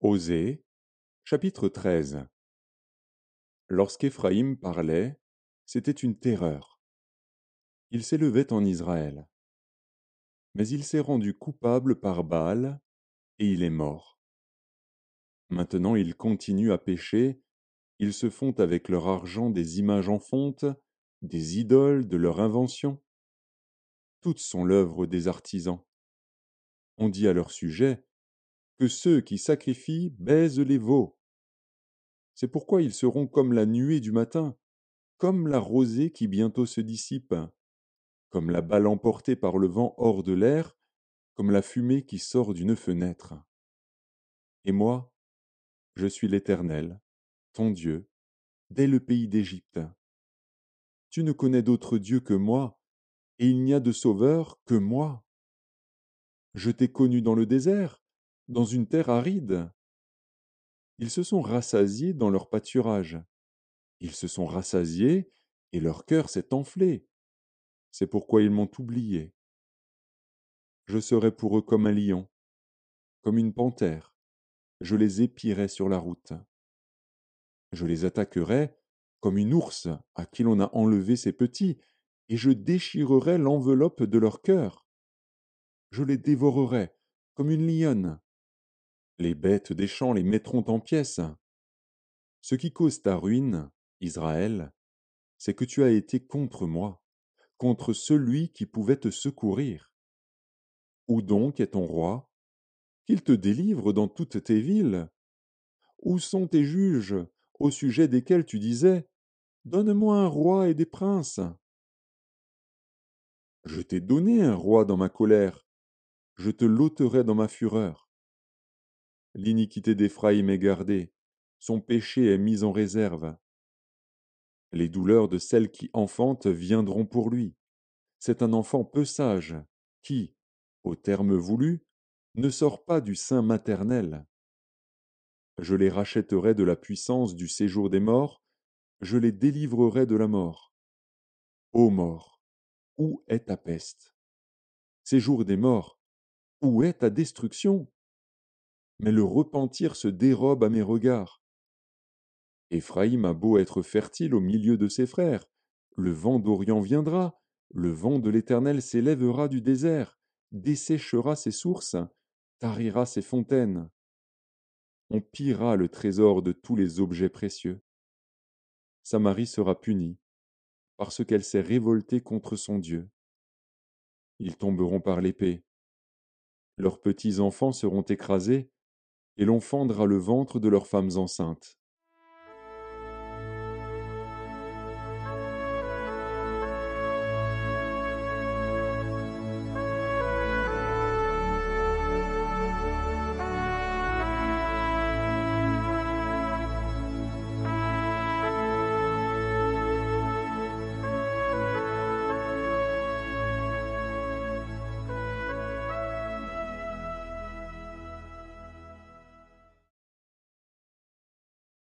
Osée, chapitre 13. Lorsqu'Éphraïm parlait, c'était une terreur. Il s'élevait en Israël. Mais il s'est rendu coupable par Baal, et il est mort. Maintenant ils continuent à pécher, ils se font avec leur argent des images en fonte, des idoles de leur invention. Toutes sont l'œuvre des artisans. On dit à leur sujet que ceux qui sacrifient baisent les veaux. C'est pourquoi ils seront comme la nuée du matin, comme la rosée qui bientôt se dissipe, comme la balle emportée par le vent hors de l'air, comme la fumée qui sort d'une fenêtre. Et moi, je suis l'Éternel, ton Dieu, dès le pays d'Égypte. Tu ne connais d'autre Dieu que moi, et il n'y a de sauveur que moi. Je t'ai connu dans le désert, dans une terre aride. Ils se sont rassasiés dans leur pâturage. Ils se sont rassasiés, et leur cœur s'est enflé. C'est pourquoi ils m'ont oublié. Je serai pour eux comme un lion, comme une panthère. Je les épierai sur la route. Je les attaquerai comme une ours à qui l'on a enlevé ses petits, et je déchirerai l'enveloppe de leur cœur. Je les dévorerai comme une lionne. Les bêtes des champs les mettront en pièces. Ce qui cause ta ruine, Israël, c'est que tu as été contre moi, contre celui qui pouvait te secourir. Où donc est ton roi? Qu'il te délivre dans toutes tes villes. Où sont tes juges, au sujet desquels tu disais: Donne-moi un roi et des princes. Je t'ai donné un roi dans ma colère, je te l'ôterai dans ma fureur. L'iniquité d'Éphraïm est gardée, son péché est mis en réserve. Les douleurs de celle qui enfante viendront pour lui. C'est un enfant peu sage, qui, au terme voulu, ne sort pas du sein maternel. Je les rachèterai de la puissance du séjour des morts, je les délivrerai de la mort. Ô mort, où est ta peste? Séjour des morts, où est ta destruction? Mais le repentir se dérobe à mes regards. Éphraïm a beau être fertile au milieu de ses frères, le vent d'Orient viendra, le vent de l'Éternel s'élèvera du désert, desséchera ses sources, tarira ses fontaines. On pillera le trésor de tous les objets précieux. Samarie sera punie, parce qu'elle s'est révoltée contre son Dieu. Ils tomberont par l'épée. Leurs petits enfants seront écrasés, et l'on fendra le ventre de leurs femmes enceintes.